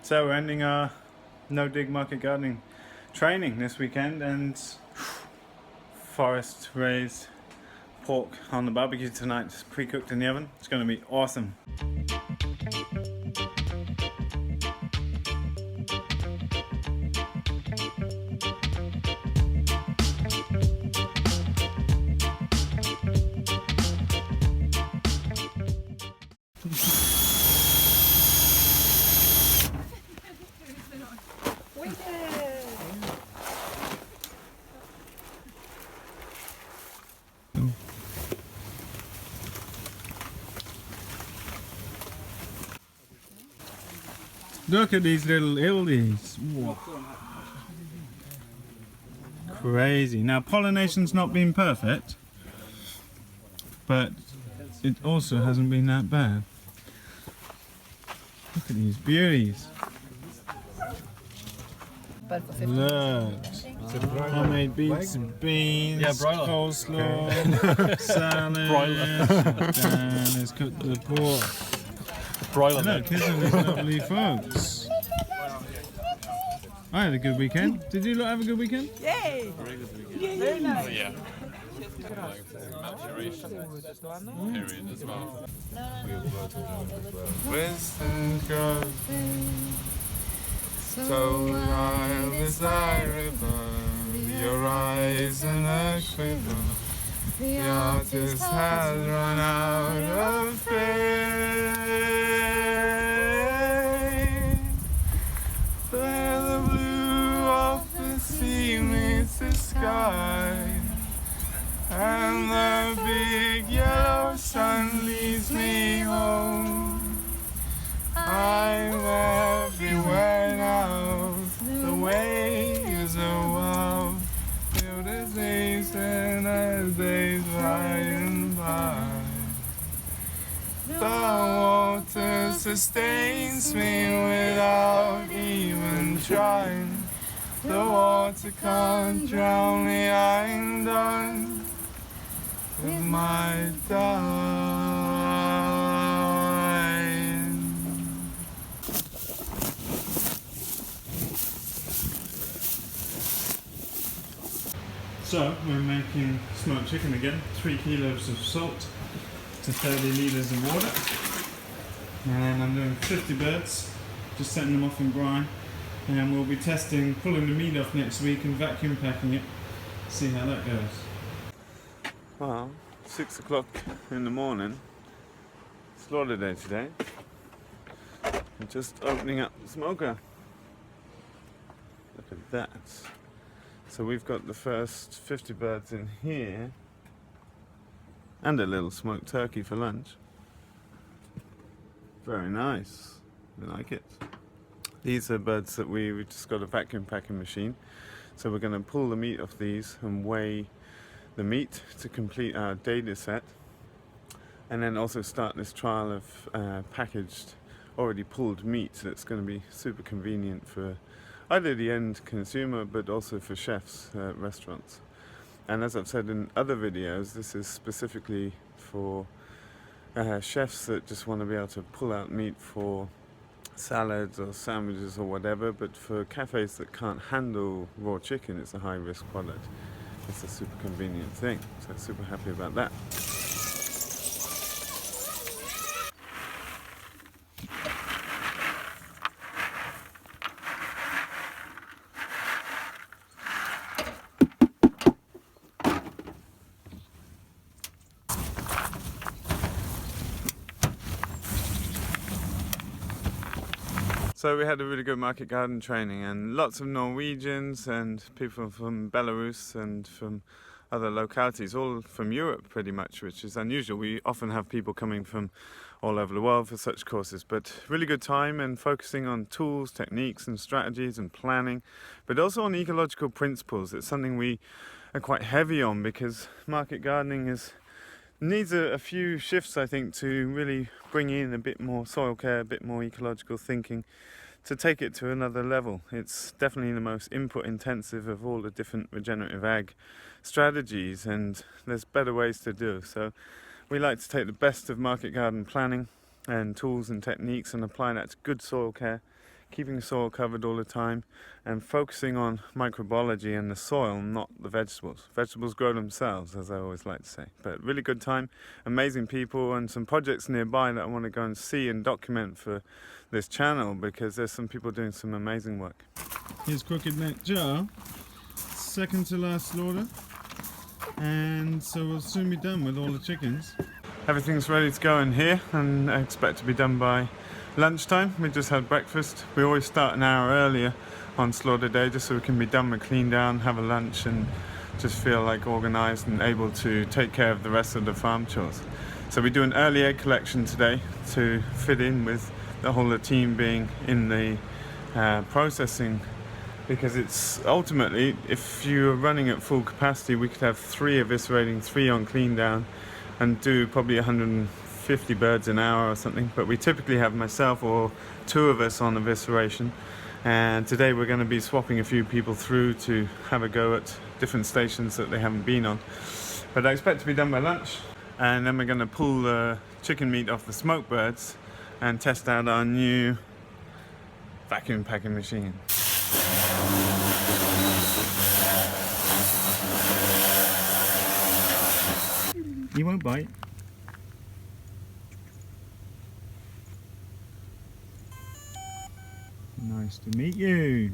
So we're ending our no dig market gardening training this weekend, and forest raised pork on the barbecue tonight, just pre-cooked in the oven. It's going to be awesome. Look at these little illies. Whoa. Crazy. Now pollination's not been perfect, but it also hasn't been that bad. Look at these beauties. Look. Homemade beets and beans, coleslaw, salad, and let's cook the pork. Look, here's all these lovely folks. I had a good weekend. Did you lot have a good weekend? Yay! Very nice. Yeah. Period as well. Western grove, so wild as thy river, your eyes in a quiver. The artist has run out of faith. Where the blue of the sea meets the sky, and the big yellow sun leads me home. I'm everywhere now, the way is a wow. Feel the days and as days flying by. The water sustains me without even trying. The water can't drown me, I'm done with my dying. So we're making smoked chicken again. 3 kilos of salt to 30 litres of water. And I'm doing 50 birds, just setting them off in brine. And we'll be testing pulling the meat off next week and vacuum packing it. See how that goes. Well, 6 o'clock in the morning. Slaughter day today. I'm just opening up the smoker. Look at that. So we've got the first 50 birds in here and a little smoked turkey for lunch. Very nice. I like it. These are birds that we've just got a vacuum packing machine. So we're going to pull the meat off these and weigh the meat to complete our data set. And then also start this trial of packaged, already pulled meat that's going to be super convenient for either the end consumer but also for chefs at restaurants. And as I've said in other videos, this is specifically for chefs that just want to be able to pull out meat for salads or sandwiches or whatever, but for cafes that can't handle raw chicken, it's a high risk product. It's a super convenient thing, so I'm super happy about that. So we had a really good market garden training, and lots of Norwegians and people from Belarus and from other localities, all from Europe pretty much, which is unusual. We often have people coming from all over the world for such courses, but really good time and focusing on tools, techniques and strategies and planning, but also on ecological principles. It's something we are quite heavy on because market gardening needs a few shifts, I think, to really bring in a bit more soil care, a bit more ecological thinking, to take it to another level. It's definitely the most input intensive of all the different regenerative ag strategies, and there's better ways to do. So we like to take the best of market garden planning and tools and techniques and apply that to good soil care, keeping the soil covered all the time, and focusing on microbiology and the soil, not the vegetables. Vegetables grow themselves, as I always like to say. But really good time, amazing people, and some projects nearby that I want to go and see and document for this channel, because there's some people doing some amazing work. Here's Crooked Neck Joe, second to last slaughter, and so we'll soon be done with all the chickens. Everything's ready to go in here, and I expect to be done by lunchtime. We just had breakfast. We always start an hour earlier on slaughter day just so we can be done with clean down, have a lunch, and just feel like organised and able to take care of the rest of the farm chores. So we do an early egg collection today to fit in with the whole of the team being in the processing, because it's ultimately, if you're running at full capacity, we could have 3 eviscerating, 3 on clean down, and do probably 150 birds an hour or something. But we typically have myself or 2 of us on evisceration, and today we're going to be swapping a few people through to have a go at different stations that they haven't been on. But I expect to be done by lunch, and then we're going to pull the chicken meat off the smoke birds and test out our new vacuum packing machine. You won't bite. Nice to meet you.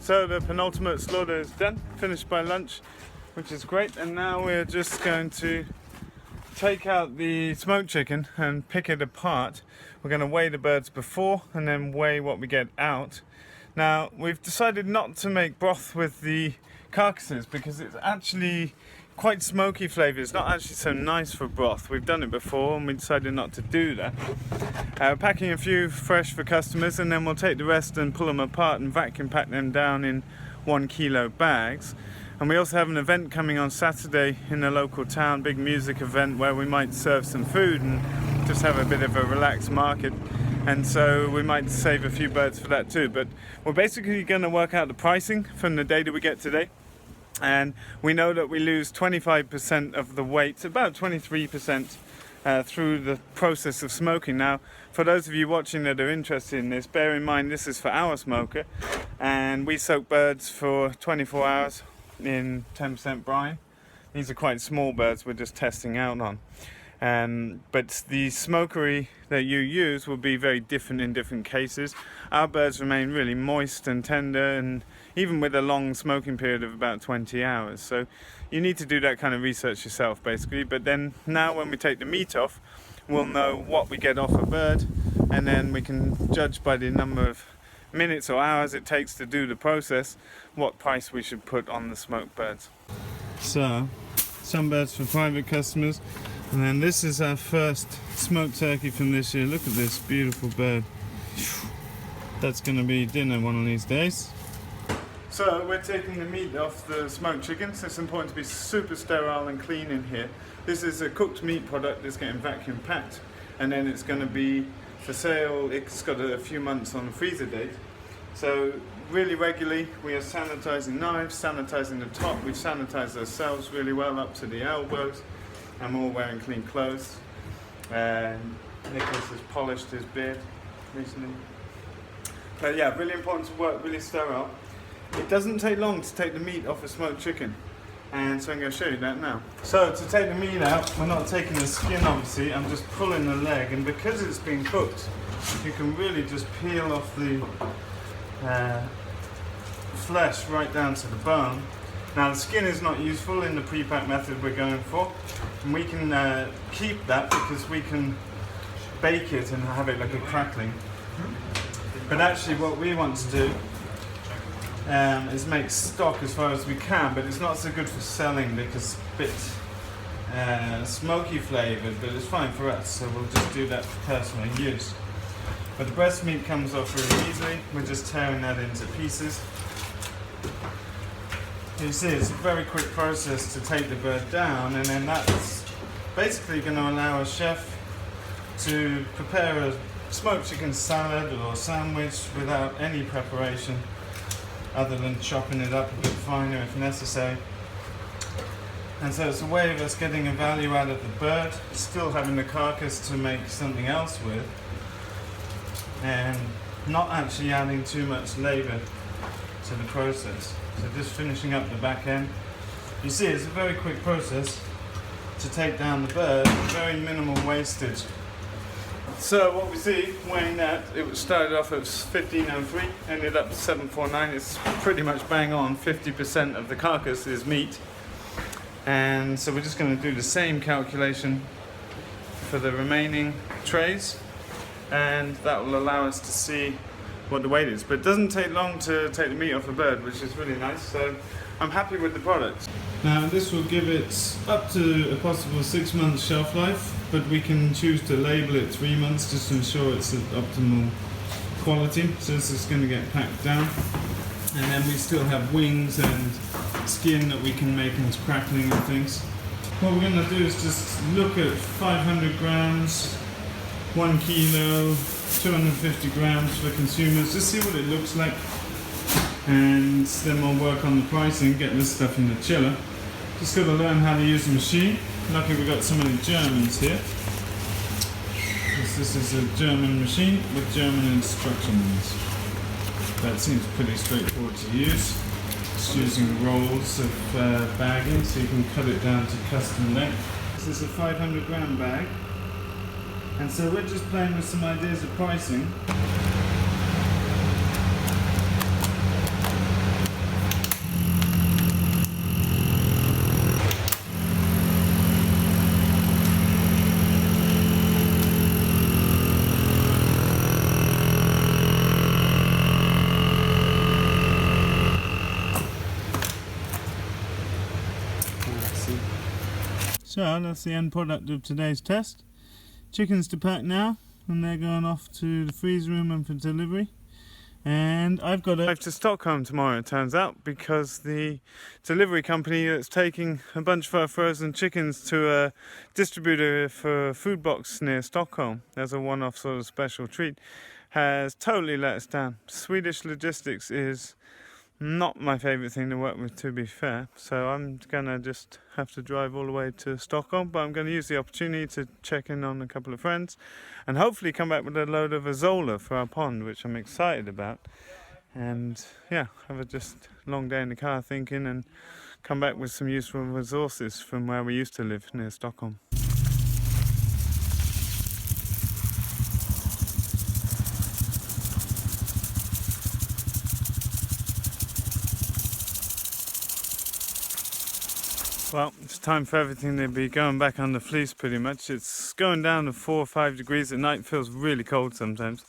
So the penultimate slaughter is done, finished by lunch, which is great, and now we're just going to take out the smoked chicken and pick it apart. We're going to weigh the birds before and then weigh what we get out. Now we've decided not to make broth with the carcasses because it's actually quite smoky flavour. It's not actually so nice for broth. We've done it before and we decided not to do that. We're packing a few fresh for customers, and then we'll take the rest and pull them apart and vacuum pack them down in 1 kilo bags. And we also have an event coming on Saturday in a local town, big music event where we might serve some food and just have a bit of a relaxed market. And so we might save a few birds for that too. But we're basically going to work out the pricing from the data we get today. And we know that we lose 25% of the weight, about 23%, through the process of smoking. Now, for those of you watching that are interested in this, bear in mind this is for our smoker, and we soak birds for 24 hours in 10% brine. These are quite small birds we're just testing out on. But the smokery that you use will be very different in different cases. Our birds remain really moist and tender, and even with a long smoking period of about 20 hours. So you need to do that kind of research yourself basically. But then now when we take the meat off, we'll know what we get off a bird, and then we can judge by the number of minutes or hours it takes to do the process what price we should put on the smoked birds. So some birds for private customers, and then this is our first smoked turkey from this year. Look at this beautiful bird. That's going to be dinner one of these days. So we're taking the meat off the smoked chickens. It's important to be super sterile and clean in here. This is a cooked meat product that's getting vacuum packed, and then it's going to be for sale. It's got a few months on the freezer date. So really regularly we are sanitizing knives, sanitizing the top. We've sanitized ourselves really well up to the elbows, and we're all wearing clean clothes. Nicholas has polished his beard recently. But yeah, really important to work really sterile. It doesn't take long to take the meat off a smoked chicken, and so I'm going to show you that now. So to take the meat out, we're not taking the skin obviously, I'm just pulling the leg, and because it's been cooked, you can really just peel off the flesh right down to the bone. Now the skin is not useful in the pre-pack method we're going for, and we can keep that because we can bake it and have it like a crackling. But actually what we want to do is make stock as far as we can, but it's not so good for selling because it's a bit smoky flavoured, but it's fine for us, so we'll just do that for personal use. But the breast meat comes off really easily. We're just tearing that into pieces. You see, it's a very quick process to take the bird down, and then that's basically going to allow a chef to prepare a smoked chicken salad or sandwich without any preparation other than chopping it up a bit finer if necessary. And so it's a way of us getting a value out of the bird, still having the carcass to make something else with, and not actually adding too much labour to the process. So just finishing up the back end. You see, it's a very quick process to take down the bird, very minimal wastage. So what we see, weighing that, it started off at 1503, ended up 749. It's pretty much bang on. 50% of the carcass is meat. And so we're just going to do the same calculation for the remaining trays, and that will allow us to see what the weight is. But it doesn't take long to take the meat off a bird, which is really nice, so I'm happy with the product. Now this will give it up to a possible 6 months shelf life, but we can choose to label it 3 months just to ensure it's at optimal quality. So this is going to get packed down, and then we still have wings and skin that we can make into crackling and things. What we're going to do is just look at 500 grams, 1 kilo, 250 grams for consumers, just see what it looks like, and then we'll work on the pricing, get this stuff in the chiller. Just got to learn how to use the machine. Luckily we've got so many Germans here. This is a German machine with German instructions. That seems pretty straightforward to use. Just using rolls of bagging, so you can cut it down to custom length. This is a 500 gram bag, and so we're just playing with some ideas of pricing. So that's the end product of today's test. Chickens to pack now, and they're going off to the freeze room and for delivery. And I've got to drive to Stockholm tomorrow, it turns out, because the delivery company that's taking a bunch of our frozen chickens to a distributor for a food box near Stockholm as a one-off sort of special treat has totally let us down. Swedish logistics is not my favourite thing to work with, to be fair, so I'm gonna just have to drive all the way to Stockholm, but I'm going to use the opportunity to check in on a couple of friends and hopefully come back with a load of Azolla for our pond, which I'm excited about, and yeah, have a just long day in the car thinking, and come back with some useful resources from where we used to live near Stockholm. Well, it's time for everything to be going back on the fleece pretty much. It's going down to 4 or 5 degrees at night. It feels really cold sometimes,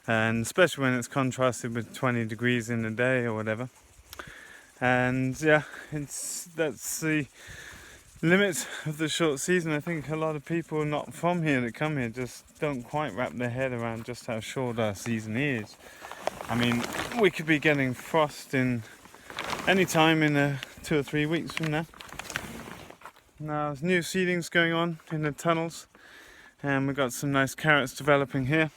and especially when it's contrasted with 20 degrees in the day or whatever. And yeah, that's the limit of the short season. I think a lot of people not from here that come here just don't quite wrap their head around just how short our season is. I mean, we could be getting frost in any time in 2 or 3 weeks from now. Now there's new seedings going on in the tunnels, and we've got some nice carrots developing here,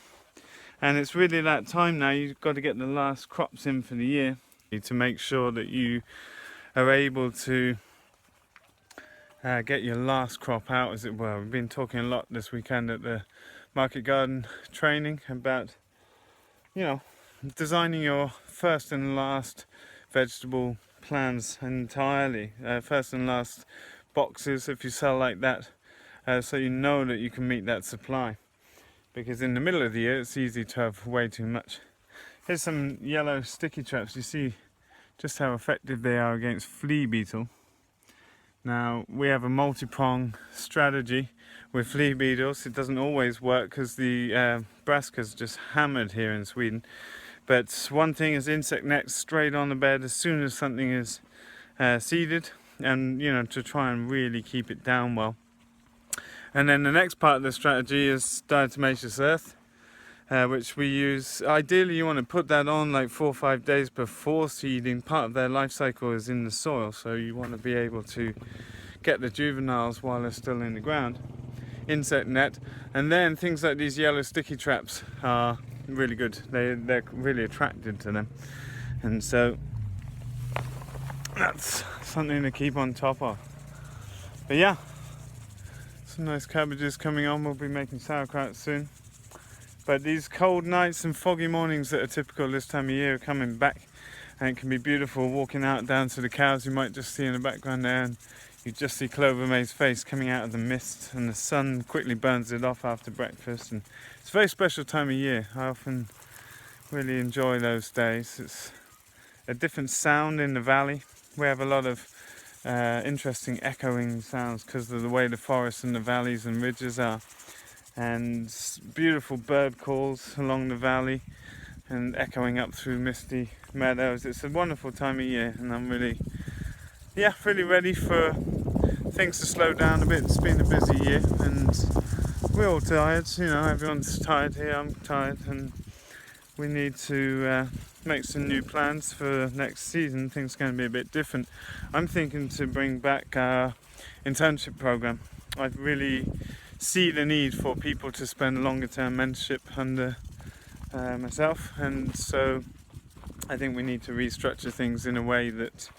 and it's really that time now. You've got to get the last crops in for the year to make sure that you are able to get your last crop out, as it were. We've been talking a lot this weekend at the market garden training about, you know, designing your first and last vegetable plans entirely, first and last boxes if you sell like that, so you know that you can meet that supply, because in the middle of the year it's easy to have way too much. Here's some yellow sticky traps. You see just how effective they are against flea beetle. Now we have a multi-prong strategy with flea beetles. It doesn't always work because the brassicas just hammered here in Sweden, but one thing is insect nets straight on the bed as soon as something is seeded. and you know, to try and really keep it down well. And then the next part of the strategy is diatomaceous earth, which we use. Ideally you want to put that on like 4 or 5 days before seeding. Part of their life cycle is in the soil, so you want to be able to get the juveniles while they're still in the ground. Insect net, and then things like these yellow sticky traps are really good. They're really attracted to them, and so that's something to keep on top of. But yeah, some nice cabbages coming on. We'll be making sauerkraut soon. But these cold nights and foggy mornings that are typical this time of year are coming back, and it can be beautiful walking out down to the cows. You might just see in the background there, and you just see Clover May's face coming out of the mist, and the sun quickly burns it off after breakfast. And it's a very special time of year. I often really enjoy those days. It's a different sound in the valley. We have a lot of interesting echoing sounds because of the way the forests and the valleys and ridges are, and beautiful bird calls along the valley and echoing up through misty meadows. It's a wonderful time of year, and I'm really ready for things to slow down a bit. It's been a busy year, and we're all tired. You know, everyone's tired here. I'm tired, and we need to make some new plans for next season. Things are going to be a bit different. I'm thinking to bring back our internship program. I really see the need for people to spend longer term mentorship under myself, and so I think we need to restructure things in a way that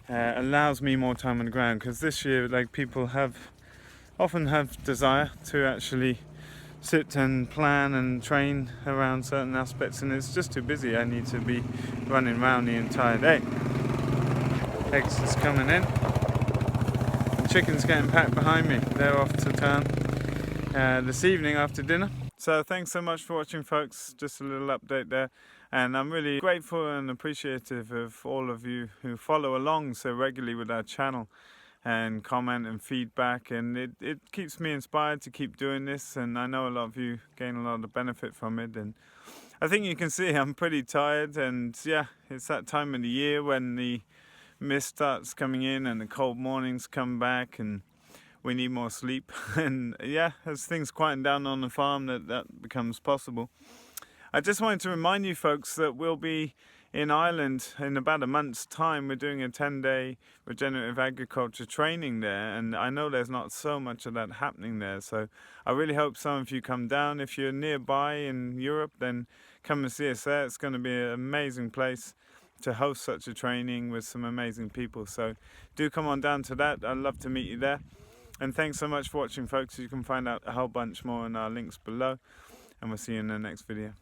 allows me more time on the ground, because this year, like, people often have desire to actually sit and plan and train around certain aspects, and it's just too busy. I need to be running around the entire day. Eggs is coming in, and chicken's getting packed behind me. They're off to town this evening after dinner. So thanks so much for watching, folks. Just a little update there. And I'm really grateful and appreciative of all of you who follow along so regularly with our channel and comment and feedback, and it keeps me inspired to keep doing this, and I know a lot of you gain a lot of benefit from it. And I think you can see I'm pretty tired, and yeah, it's that time of the year when the mist starts coming in and the cold mornings come back and we need more sleep. And yeah, as things quieten down on the farm, that becomes possible. I just wanted to remind you folks that we'll be in Ireland in about a month's time. We're doing a 10-day regenerative agriculture training there, and I know there's not so much of that happening there, so I really hope some of you come down. If you're nearby in Europe, then come and see us there. It's going to be an amazing place to host such a training with some amazing people, so do come on down to that. I'd love to meet you there. And thanks so much for watching, folks. You can find out a whole bunch more in our links below, and we'll see you in the next video.